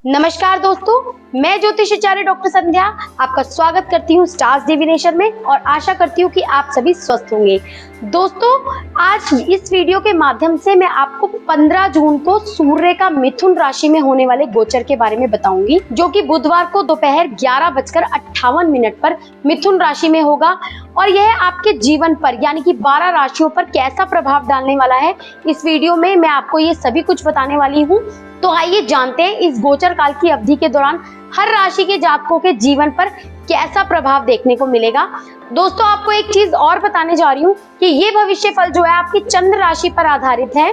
नमस्कार दोस्तों, मैं ज्योतिषाचार्य डॉक्टर संध्या आपका स्वागत करती हूँ स्टार्स डिविनेशन में और आशा करती हूँ कि आप सभी स्वस्थ होंगे। दोस्तों, आज इस वीडियो के माध्यम से मैं आपको 15 जून को सूर्य का मिथुन राशि में होने वाले गोचर के बारे में बताऊंगी, जो कि बुधवार को दोपहर 11:58 पर मिथुन राशि में होगा और यह आपके जीवन पर यानी कि 12 राशियों पर कैसा प्रभाव डालने वाला है। इस वीडियो में मैं आपको ये सभी कुछ बताने वाली हूँ। तो आइए जानते हैं इस गोचर काल की अवधि के दौरान हर राशि के जातकों के जीवन पर कैसा प्रभाव देखने को मिलेगा। दोस्तों, आपको एक चीज और बताने जा रही हूँ कि ये भविष्य फल जो है आपकी चंद्र राशि पर आधारित है।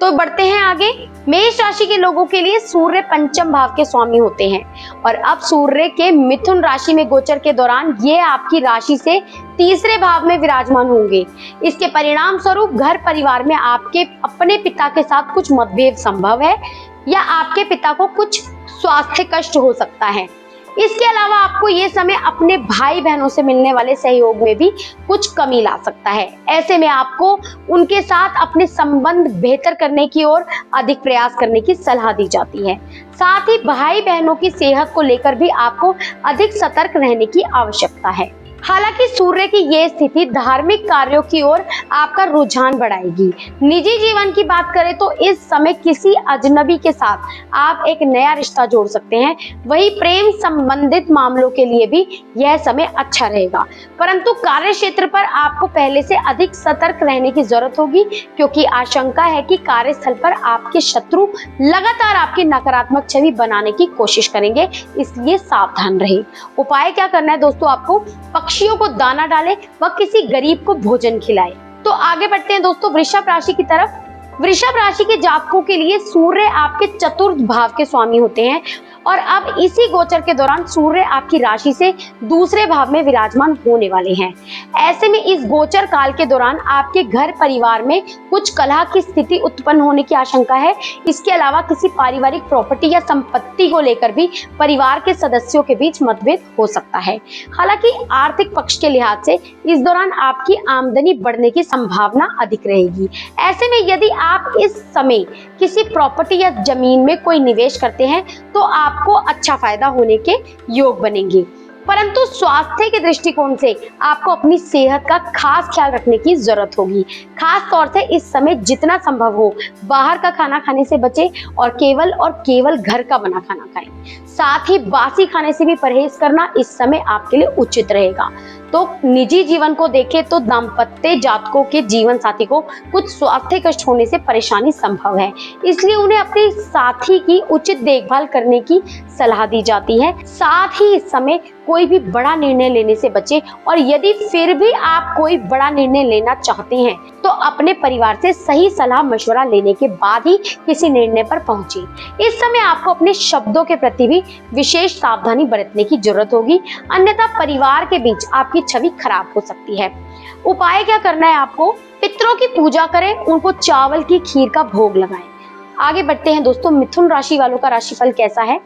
तो बढ़ते हैं आगे। मेष राशि के लोगों के लिए सूर्य पंचम भाव के स्वामी होते हैं और अब सूर्य के मिथुन राशि में गोचर के दौरान ये आपकी राशि से तीसरे भाव में विराजमान होंगे। इसके परिणाम स्वरूप घर परिवार में आपके अपने पिता के साथ कुछ मतभेद संभव है या आपके पिता को कुछ स्वास्थ्य कष्ट हो सकता है। इसके अलावा आपको ये समय अपने भाई बहनों से मिलने वाले सहयोग में भी कुछ कमी ला सकता है। ऐसे में आपको उनके साथ अपने संबंध बेहतर करने की ओर अधिक प्रयास करने की सलाह दी जाती है। साथ ही भाई बहनों की सेहत को लेकर भी आपको अधिक सतर्क रहने की आवश्यकता है। हालांकि सूर्य की ये स्थिति धार्मिक कार्यों की ओर आपका रुझान बढ़ाएगी। निजी जीवन की बात करें तो इस समय किसी अजनबी के साथ आप एक नया रिश्ता जोड़ सकते हैं। वही प्रेम संबंधित मामलों के लिए भी यह समय अच्छा रहेगा, परंतु कार्य क्षेत्र पर आपको पहले से अधिक सतर्क रहने की जरूरत होगी, क्योंकि आशंका है कि कार्यस्थल पर आपके शत्रु लगातार आपकी नकारात्मक छवि बनाने की कोशिश करेंगे, इसलिए सावधान रहे। उपाय क्या करना है दोस्तों, आपको पक्षियों को दाना डालें व किसी गरीब को भोजन खिलाएं। तो आगे बढ़ते हैं दोस्तों वृषभ राशि की तरफ। वृषभ राशि के जातकों के लिए सूर्य आपके चतुर्थ भाव के स्वामी होते हैं और अब इसी गोचर के दौरान सूर्य आपकी राशि से दूसरे भाव में विराजमान होने वाले हैं। ऐसे में इस गोचर काल के दौरान आपके घर परिवार में कुछ कलह की स्थिति उत्पन्न होने की आशंका है। इसके अलावा किसी पारिवारिक प्रॉपर्टी या संपत्ति को लेकर भी परिवार के सदस्यों के बीच मतभेद हो सकता है। हालांकि आर्थिक पक्ष के लिहाज से इस दौरान आपकी आमदनी बढ़ने की संभावना अधिक रहेगी। ऐसे में यदि आप इस समय किसी प्रॉपर्टी या जमीन में कोई निवेश करते हैं तो आपको अच्छा फायदा होने के योग बनेंगे, परंतु स्वास्थ्य के दृष्टिकोण से आपको अपनी सेहत का खास ख्याल रखने की जरूरत होगी। खास तौर से इस समय जितना संभव हो बाहर का खाना खाने से बचें और केवल घर का बना खाना खाएं। साथ ही बासी खाने से भी परहेज करना इस समय आपके लिए उचित रहेगा। तो निजी जीवन को देखें तो दाम्पत्य जातकों के जीवन साथी को कुछ स्वास्थ्य कष्ट होने से परेशानी संभव है, इसलिए उन्हें अपने साथी की उचित देखभाल करने की सलाह दी जाती है। साथ ही इस समय कोई भी बड़ा निर्णय लेने से बचे और यदि फिर भी आप कोई बड़ा निर्णय लेना चाहते हैं तो अपने परिवार से सही सलाह मशवरा लेने के बाद ही किसी निर्णय पर पहुंचे। इस समय आपको अपने शब्दों के प्रति भी विशेष सावधानी बरतने की जरूरत होगी, अन्यथा परिवार के बीच आपकी छवि खराब हो सकती है। उपाय क्या करना है, आपको पितरों की पूजा करें, उनको चावल की खीर का भोग लगाएं। आगे बढ़ते हैं दोस्तों, मिथुन राशि वालों का राशिफल कैसा है।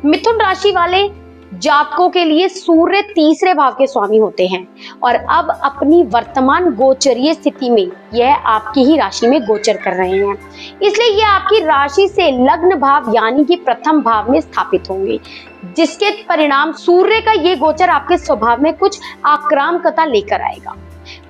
मिथुन राशि वाले जातकों के लिए सूर्य तीसरे भाव के स्वामी होते हैं और अब अपनी वर्तमान गोचरीय स्थिति में यह आपकी ही राशि में गोचर कर रहे हैं, इसलिए यह आपकी राशि से लग्न भाव यानी कि प्रथम भाव में स्थापित होंगे, जिसके परिणाम सूर्य का ये गोचर आपके स्वभाव में कुछ आक्रामकता लेकर आएगा।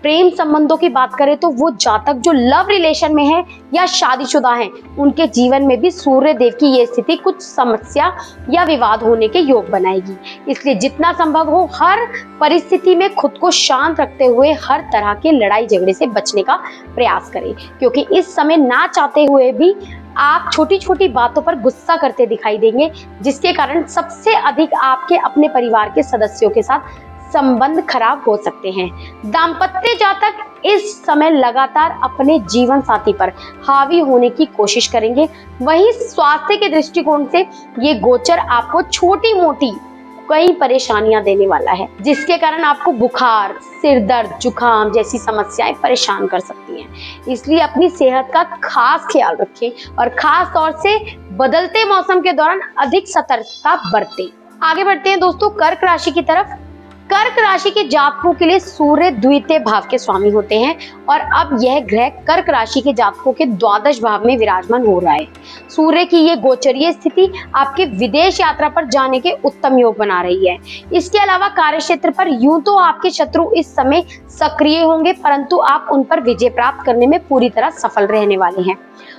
प्रेम संबंधों की बात करें तो वो जातक जो लव रिलेशन में है या शादीशुदा हैं, उनके जीवन में भी सूर्य देव की ये स्थिति कुछ समस्या या विवाद होने के योग बनाएगी। इसलिए जितना संभव हो हर परिस्थिति में खुद को शांत रखते हुए हर तरह के लड़ाई झगड़े से बचने का प्रयास करें, क्योंकि इस समय ना चाहते हुए भी आप छोटी छोटी बातों पर गुस्सा करते दिखाई देंगे, जिसके कारण सबसे अधिक आपके अपने परिवार के सदस्यों के साथ संबंध खराब हो सकते हैं। दाम्पत्य जातक इस समय लगातार अपने जीवन साथी पर हावी होने की कोशिश करेंगे। वहीं स्वास्थ्य के दृष्टिकोण से ये गोचर आपको छोटी मोटी कई परेशानियां देने वाला है, जिसके कारण आपको बुखार, सिर दर्द, जुकाम जैसी समस्याएं परेशान कर सकती हैं। इसलिए अपनी सेहत का खास ख्याल रखें और खास तौर से बदलते मौसम के दौरान अधिक सतर्कता बरतें। आगे बढ़ते हैं दोस्तों कर्क राशि की तरफ। कर्क राशि के जातकों के लिए सूर्य द्वितीय भाव के स्वामी होते हैं और अब यह ग्रह कर्क राशि के जातकों के द्वादश भाव में विराजमान हो रहा है। सूर्य की ये गोचरीय स्थिति आपके विदेश यात्रा पर जाने के उत्तम योग बना रही है। इसके अलावा कार्यक्षेत्र पर यूं तो आपके शत्रु इस समय सक्रिय होंगे, परंतु आप उन पर विजय प्राप्त करने में पूरी तरह सफल रहने वाले हैं।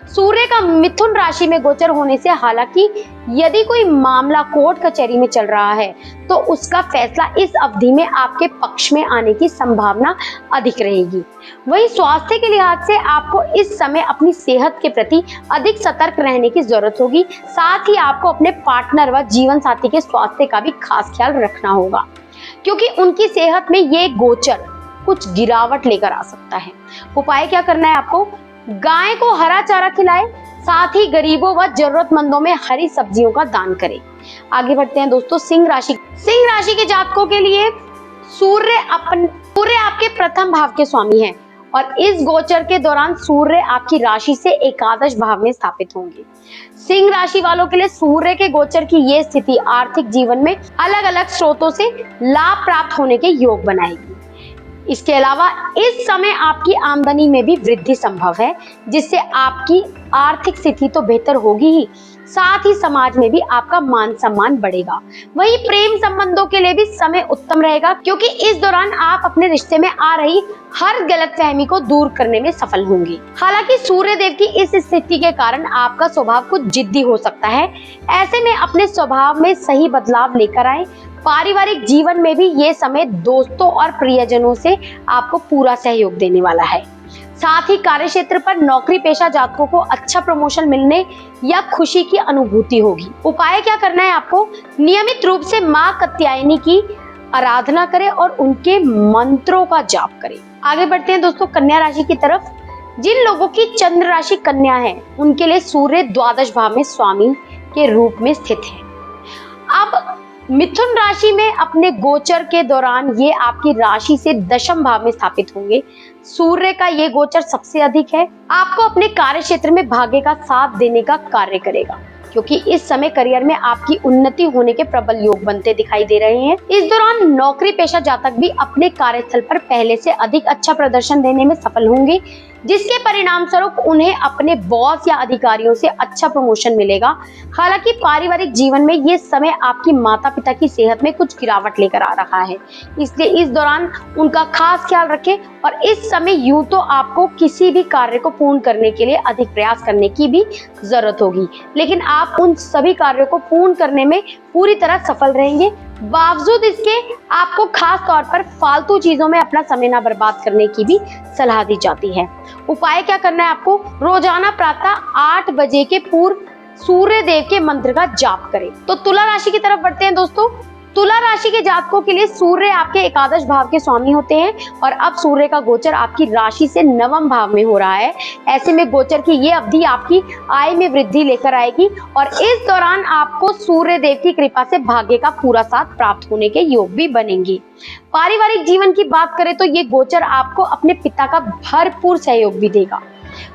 सूर्य का मिथुन राशि में गोचर होने से हालांकि यदि कोई मामला कोर्ट कचहरी में चल रहा है तो उसका फैसला इस अवधि में आपके पक्ष में आने की संभावना अधिक रहेगी। वहीं स्वास्थ्य के लिहाज से आपको इस समय अपनी सेहत के प्रति अधिक सतर्क रहने की जरूरत होगी। साथ ही आपको अपने पार्टनर व जीवन साथी के स्वास्थ्य का भी खास ख्याल रखना होगा, क्योंकि उनकी सेहत में ये गोचर कुछ गिरावट लेकर आ सकता है। उपाय क्या करना है आपको? गाय को हरा चारा खिलाएं, साथ ही गरीबों व जरूरतमंदों में हरी सब्जियों का दान करें। आगे बढ़ते हैं दोस्तों, सिंह राशि के जातकों के लिए सूर्य आपके प्रथम भाव के स्वामी हैं और इस गोचर के दौरान सूर्य आपकी राशि से एकादश भाव में स्थापित होंगे। सिंह राशि वालों के लिए सूर्य के गोचर की ये स्थिति आर्थिक जीवन में अलग अलग स्रोतों से लाभ प्राप्त होने के योग बनाएगी। इसके अलावा इस समय आपकी आमदनी में भी वृद्धि संभव है, जिससे आपकी आर्थिक स्थिति तो बेहतर होगी ही, साथ ही समाज में भी आपका मान सम्मान बढ़ेगा। वहीं प्रेम संबंधों के लिए भी समय उत्तम रहेगा, क्योंकि इस दौरान आप अपने रिश्ते में आ रही हर गलतफहमी को दूर करने में सफल होंगे। हालांकि सूर्य देव की इस स्थिति के कारण आपका स्वभाव कुछ जिद्दी हो सकता है। ऐसे में अपने स्वभाव में सही बदलाव लेकर आए। पारिवारिक जीवन में भी ये समय दोस्तों और प्रियजनों से आपको पूरा सहयोग देने वाला है। साथ ही कार्यक्षेत्र पर नौकरी पेशा जातकों को अच्छा प्रमोशन मिलने या खुशी की अनुभूति होगी। उपाय क्या करना है आपको? नियमित रूप से मां कात्यायनी की आराधना करें और उनके मंत्रों का जाप करें। आगे बढ़ते हैं दोस्तों कन्या राशि की तरफ। जिन लोगों की चंद्र राशि कन्या है उनके लिए सूर्य द्वादश भाव में स्वामी के रूप में स्थित है। अब मिथुन राशि में अपने गोचर के दौरान ये आपकी राशि से दशम भाव में स्थापित होंगे। सूर्य का ये गोचर सबसे अधिक है, आपको अपने कार्य क्षेत्र में भाग्य का साथ देने का कार्य करेगा, क्योंकि इस समय करियर में आपकी उन्नति होने के प्रबल योग बनते दिखाई दे रहे हैं। इस दौरान नौकरी पेशा जातक भी अपने कार्यस्थल पर पहले से अधिक अच्छा प्रदर्शन देने में सफल होंगे, जिसके परिणाम स्वरूप उन्हें अपने बॉस या अधिकारियों से अच्छा प्रमोशन मिलेगा। हालांकि पारिवारिक जीवन में ये समय आपकी माता पिता की सेहत में कुछ गिरावट लेकर आ रहा है, इसलिए इस दौरान उनका खास ख्याल रखें। और इस समय यूं तो आपको किसी भी कार्य को पूर्ण करने के लिए अधिक प्रयास करने की भी जरूरत होगी, लेकिन आप उन सभी कार्यों को पूर्ण करने में पूरी तरह सफल रहेंगे। बावजूद इसके आपको खास तौर पर फालतू चीजों में अपना समय ना बर्बाद करने की भी सलाह दी जाती है। उपाय क्या करना है आपको? रोजाना प्रातः 8 बजे के पूर्व सूर्य देव के मंत्र का जाप करें। तो तुला राशि की तरफ बढ़ते हैं दोस्तों। तुला राशि के जातकों के लिए सूर्य आपके एकादश भाव के स्वामी होते हैं और अब सूर्य का गोचर आपकी राशि से नवम भाव में हो रहा है। ऐसे में गोचर की ये अवधि आपकी आय में वृद्धि लेकर आएगी और इस दौरान आपको सूर्य देव की कृपा से भाग्य का पूरा साथ प्राप्त होने के योग भी बनेंगे। पारिवारिक जीवन की बात करें तो ये गोचर आपको अपने पिता का भरपूर सहयोग भी देगा।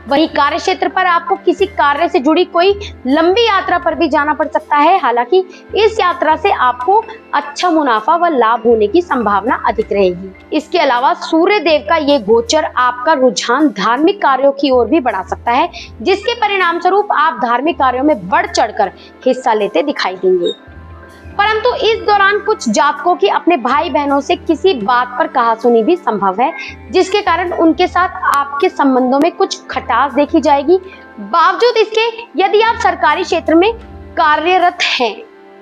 वहीं कार्य क्षेत्र पर आपको किसी कार्य से जुड़ी कोई लंबी यात्रा पर भी जाना पड़ सकता है। हालांकि इस यात्रा से आपको अच्छा मुनाफा व लाभ होने की संभावना अधिक रहेगी। इसके अलावा सूर्य देव का ये गोचर आपका रुझान धार्मिक कार्यों की ओर भी बढ़ा सकता है, जिसके परिणाम स्वरूप आप धार्मिक कार्यों में बढ़ चढ़कर हिस्सा लेते दिखाई देंगे। परंतु इस दौरान कुछ जातकों की अपने भाई बहनों से किसी बात पर कहासुनी भी संभव है, जिसके कारण उनके साथ आपके संबंधों में कुछ खटास देखी जाएगी। बावजूद इसके यदि आप सरकारी क्षेत्र में कार्यरत हैं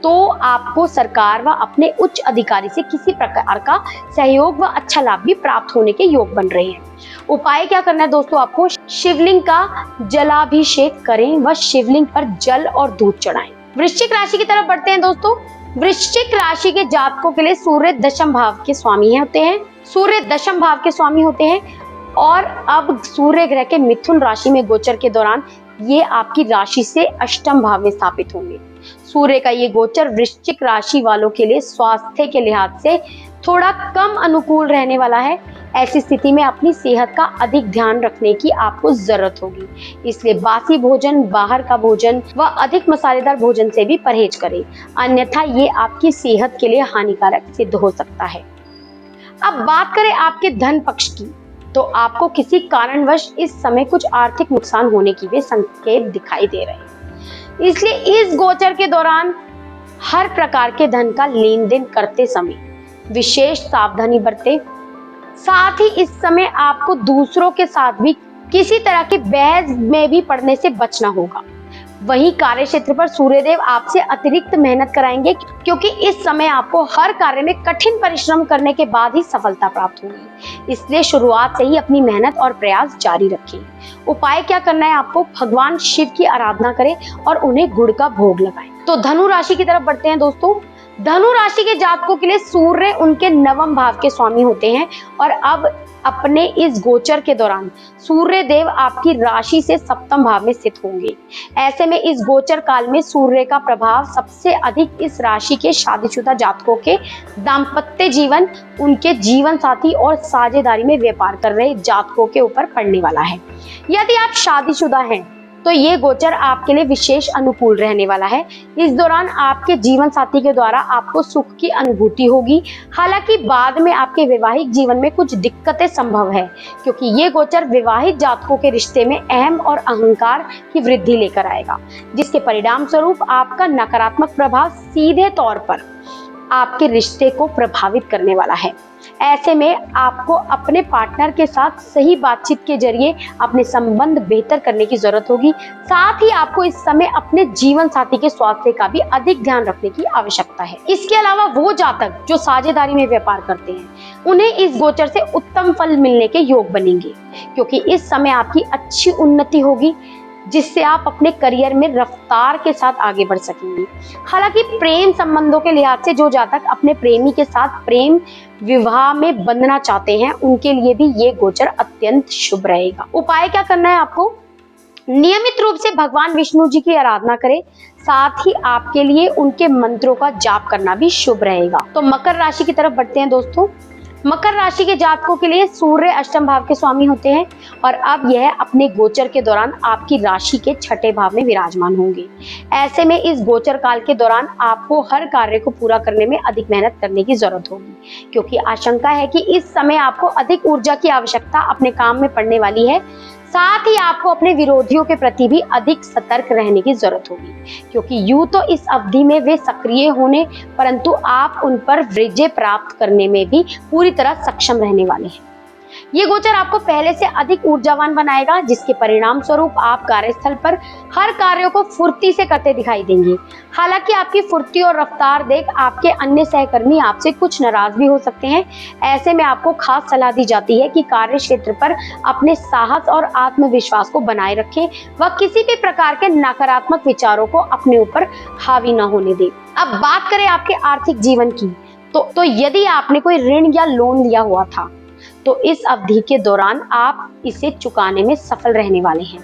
तो आपको सरकार व अपने उच्च अधिकारी से किसी प्रकार का सहयोग व अच्छा लाभ भी प्राप्त होने के योग बन रहे हैं। उपाय क्या करना है दोस्तों? आपको शिवलिंग का जलाभिषेक करें व शिवलिंग पर जल और दूध चढ़ाएं। वृश्चिक राशि की तरफ बढ़ते हैं दोस्तों। वृश्चिक राशि के जातकों के लिए सूर्य दशम भाव के स्वामी होते हैं। सूर्य दशम भाव के स्वामी होते हैं और अब सूर्य ग्रह के मिथुन राशि में गोचर के दौरान ये आपकी राशि से अष्टम भाव में स्थापित होंगे। सूर्य का ये गोचर वृश्चिक राशि वालों के लिए स्वास्थ्य के लिहाज से थोड़ा कम अनुकूल रहने वाला है। ऐसी स्थिति में अपनी सेहत का अधिक ध्यान रखने की आपको जरूरत होगी, इसलिए बासी भोजन, बाहर का भोजन व अधिक मसालेदार भोजन से भी परहेज करें, अन्यथा ये आपकी सेहत के लिए हानिकारक सिद्ध हो सकता है। अब बात करें आपके धन पक्ष की, तो आपको किसी कारणवश इस समय कुछ आर्थिक नुकसान होने की भी संकेत दिखाई दे रहे हैं। इसलिए इस गोचर के दौरान हर प्रकार के धन का लेन देन करते समय विशेष सावधानी बरतें। साथ ही इस समय आपको दूसरों के साथ भी किसी तरह की बहस में भी पड़ने से बचना होगा। वहीं कार्य क्षेत्र पर सूर्यदेव आपसे अतिरिक्त मेहनत कराएंगे, क्योंकि इस समय आपको हर कार्य में कठिन परिश्रम करने के बाद ही सफलता प्राप्त होगी। इसलिए शुरुआत से ही अपनी मेहनत और प्रयास जारी रखें। उपाय क्या करना है आपको? भगवान शिव की आराधना करें और उन्हें गुड़ का भोग लगाएं। तो धनु राशि की तरफ बढ़ते हैं दोस्तों। धनु राशि के जातकों के लिए सूर्य उनके नवम भाव के स्वामी होते हैं और अब अपने इस गोचर के दौरान सूर्य देव आपकी राशि से सप्तम भाव में स्थित होंगे। ऐसे में इस गोचर काल में सूर्य का प्रभाव सबसे अधिक इस राशि के शादीशुदा जातकों के दाम्पत्य जीवन, उनके जीवन साथी और साझेदारी में व्यापार कर रहे जातकों के ऊपर पड़ने वाला है। यदि आप शादीशुदा हैं तो ये गोचर आपके लिए विशेष अनुकूल रहने वाला है। इस दौरान आपके जीवन साथी के द्वारा आपको सुख की अनुभूति होगी। हालांकि बाद में आपके वैवाहिक जीवन में कुछ दिक्कतें संभव है, क्योंकि ये गोचर विवाहित जातकों के रिश्ते में अहम और अहंकार की वृद्धि लेकर आएगा, जिसके परिणाम स्वरूप आपका नकारात्मक प्रभाव सीधे तौर पर आपके रिश्ते को प्रभावित करने वाला है। ऐसे में आपको अपने पार्टनर के साथ सही बातचीत के जरिए अपने संबंध बेहतर करने की जरूरत होगी। साथ ही आपको इस समय अपने जीवन साथी के स्वास्थ्य का भी अधिक ध्यान रखने की आवश्यकता है। इसके अलावा वो जातक जो साझेदारी में व्यापार करते हैं, उन्हें इस गोचर से उत्तम फल मिलने के योग बनेंगे, क्योंकि इस समय आपकी अच्छी उन्नति होगी, जिससे आप अपने करियर में रफ्तार के साथ आगे बढ़ सकेंगे। हालांकि प्रेम संबंधों के लिहाज से जो जातक अपने प्रेमी के साथ प्रेम विवाह में बंधना चाहते हैं, उनके लिए भी ये गोचर अत्यंत शुभ रहेगा। उपाय क्या करना है आपको? नियमित रूप से भगवान विष्णु जी की आराधना करें। साथ ही आपके लिए उनके मंत्रों का जाप करना भी शुभ रहेगा। तो मकर राशि की तरफ बढ़ते हैं दोस्तों। मकर राशि के जातकों के लिए सूर्य अष्टम भाव के स्वामी होते हैं और अब यह अपने गोचर के दौरान आपकी राशि के छठे भाव में विराजमान होंगे। ऐसे में इस गोचर काल के दौरान आपको हर कार्य को पूरा करने में अधिक मेहनत करने की जरूरत होगी, क्योंकि आशंका है कि इस समय आपको अधिक ऊर्जा की आवश्यकता अपने काम में पड़ने वाली है। साथ ही आपको अपने विरोधियों के प्रति भी अधिक सतर्क रहने की जरूरत होगी, क्योंकि यूं तो इस अवधि में वे सक्रिय होने, परंतु आप उन पर विजय प्राप्त करने में भी पूरी तरह सक्षम रहने वाले हैं। ये गोचर आपको पहले से अधिक ऊर्जावान बनाएगा, जिसके परिणाम स्वरूप आप कार्यस्थल पर हर कार्यों को फुर्ती से करते दिखाई देंगे। हालांकि आपकी फुर्ती और रफ्तार देख आपके अन्य सहकर्मी आपसे कुछ नाराज भी हो सकते हैं। ऐसे में आपको खास सलाह दी जाती है कि कार्य क्षेत्र पर अपने साहस और आत्मविश्वास को बनाए रखें व किसी भी प्रकार के नकारात्मक विचारों को अपने ऊपर हावी न होने दें। अब बात करें आपके आर्थिक जीवन की, तो यदि आपने कोई ऋण या लोन लिया हुआ था, तो इस अवधि के दौरान आप इसे चुकाने में सफल रहने वाले हैं।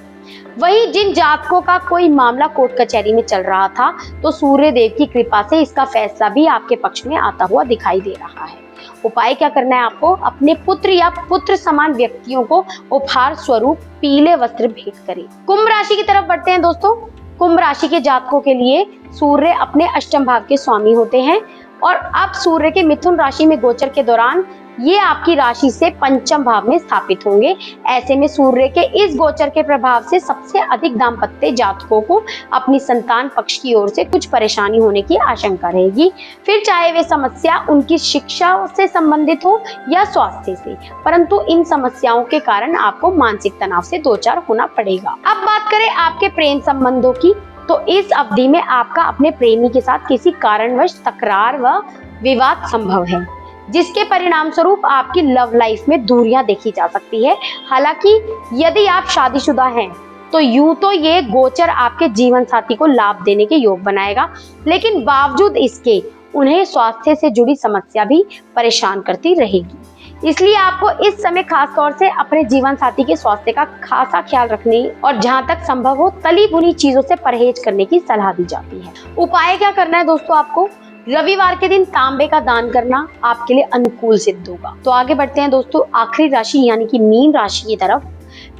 वहीं जिन जातकों का कोई मामला कोर्ट कचहरी में चल रहा था, तो सूर्य देव की कृपा से इसका फैसला भी आपके पक्ष में आता हुआ दिखाई दे रहा है। उपाय क्या करना है आपको? अपने पुत्र या पुत्र समान व्यक्तियों को उपहार स्वरूप पीले वस्त्र भेंट करें। कुंभ राशि की तरफ बढ़ते हैं दोस्तों। कुंभ राशि के जातकों के लिए सूर्य अपने अष्टम भाव के स्वामी होते हैं और अब सूर्य के मिथुन राशि में गोचर के दौरान ये आपकी राशि से पंचम भाव में स्थापित होंगे। ऐसे में सूर्य के इस गोचर के प्रभाव से सबसे अधिक दाम्पत्य जातकों को अपनी संतान पक्ष की ओर से कुछ परेशानी होने की आशंका रहेगी, फिर चाहे वे समस्या उनकी शिक्षा से संबंधित हो या स्वास्थ्य से। परंतु इन समस्याओं के कारण आपको मानसिक तनाव से दो चार होना पड़ेगा। अब बात करें आपके प्रेम संबंधों की, तो इस अवधि में आपका अपने प्रेमी के साथ किसी कारणवश तकरार व विवाद संभव है, जिसके परिणाम स्वरूप आपकी लव लाइफ में दूरियां देखी जा सकती है। हालांकि यदि आप शादीशुदा हैं, तो यूं तो ये गोचर आपके जीवन साथी को लाभ देने के योग बनाएगा, लेकिन बावजूद इसके उन्हें स्वास्थ्य से जुड़ी समस्या भी परेशान करती रहेगी। इसलिए आपको इस समय खास तौर से अपने जीवन साथी के स्वास्थ्य का खासा ख्याल रखने और जहां तक संभव हो तली भुनी चीजों से परहेज करने की सलाह दी जाती है। उपाय क्या करना है दोस्तों? आपको रविवार के दिन तांबे का दान करना आपके लिए अनुकूल सिद्ध होगा। तो आगे बढ़ते हैं दोस्तों आखिरी राशि यानी कि मीन राशि की तरफ।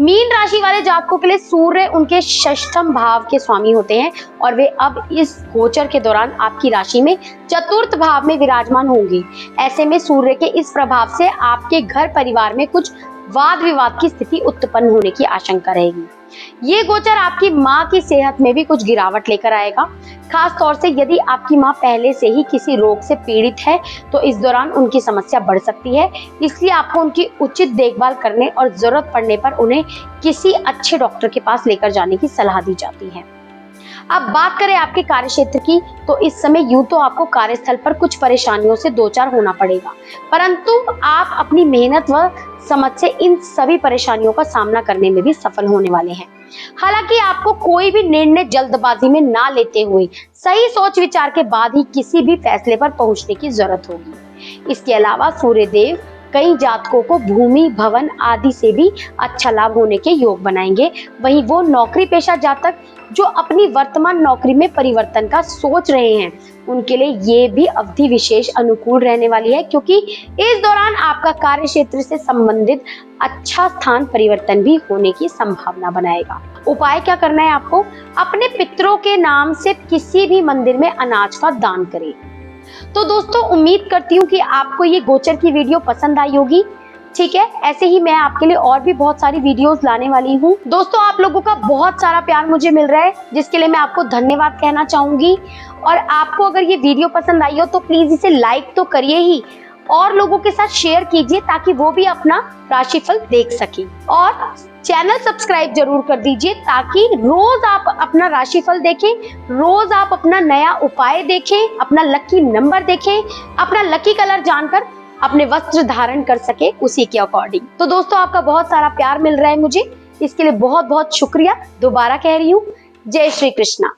मीन राशि वाले जातकों के लिए सूर्य उनके षष्ठम भाव के स्वामी होते हैं और वे अब इस गोचर के दौरान आपकी राशि में चतुर्थ भाव में विराजमान होंगे। ऐसे में सूर्य के इस प्रभाव से आपके घर परिवार में कुछ वाद विवाद की स्थिति उत्पन्न होने की आशंका रहेगी। ये गोचर आपकी माँ की सेहत में भी कुछ गिरावट लेकर आएगा। खास तौर से यदि आपकी माँ पहले से ही किसी रोग से पीड़ित है तो इस दौरान उनकी समस्या बढ़ सकती है, इसलिए आपको उनकी उचित देखभाल करने और जरूरत पड़ने पर उन्हें किसी अच्छे डॉक्टर के पास लेकर जाने की सलाह दी जाती है। अब बात करें आपके कार्यक्षेत्र की, तो इस समय यूं तो आपको कार्यस्थल पर कुछ परेशानियों से दो चार होना पड़ेगा, परंतु आप अपनी मेहनत व समझ से इन सभी परेशानियों का सामना करने में भी सफल होने वाले हैं। हालांकि आपको कोई भी निर्णय जल्दबाजी में ना लेते हुए सही सोच विचार के बाद ही किसी भी फैसले पर पहुंचने की जरूरत होगी। इसके अलावा सूर्यदेव कई जातकों को भूमि, भवन आदि से भी अच्छा लाभ होने के योग बनाएंगे। वहीं वो नौकरी पेशा जातक जो अपनी वर्तमान नौकरी में परिवर्तन का सोच रहे हैं, उनके लिए ये भी अवधि विशेष अनुकूल रहने वाली है, क्योंकि इस दौरान आपका कार्य क्षेत्र से संबंधित अच्छा स्थान परिवर्तन भी होने की संभावना बनाएगा। उपाय क्या करना है आपको? अपने पितरों के नाम से किसी भी मंदिर में अनाज का दान करें। तो दोस्तों, उम्मीद करती हूँ कि आपको ये गोचर की वीडियो पसंद आई होगी। ठीक है, ऐसे ही मैं आपके लिए और भी बहुत सारी वीडियोस लाने वाली हूँ। दोस्तों, आप लोगों का बहुत सारा प्यार मुझे मिल रहा है, जिसके लिए मैं आपको धन्यवाद कहना चाहूंगी। और आपको अगर ये वीडियो पसंद आई हो तो प्लीज इसे लाइक तो करिए ही, और लोगों के साथ शेयर कीजिए ताकि वो भी अपना राशिफल देख सके। और चैनल सब्सक्राइब जरूर कर दीजिए ताकि रोज आप अपना राशिफल देखें, रोज आप अपना नया उपाय देखें, अपना लकी नंबर देखें, अपना लकी कलर जानकर अपने वस्त्र धारण कर सके उसी के अकॉर्डिंग। तो दोस्तों, आपका बहुत सारा प्यार मिल रहा है मुझे, इसके लिए बहुत बहुत शुक्रिया। दोबारा कह रही हूँ, जय श्री कृष्णा।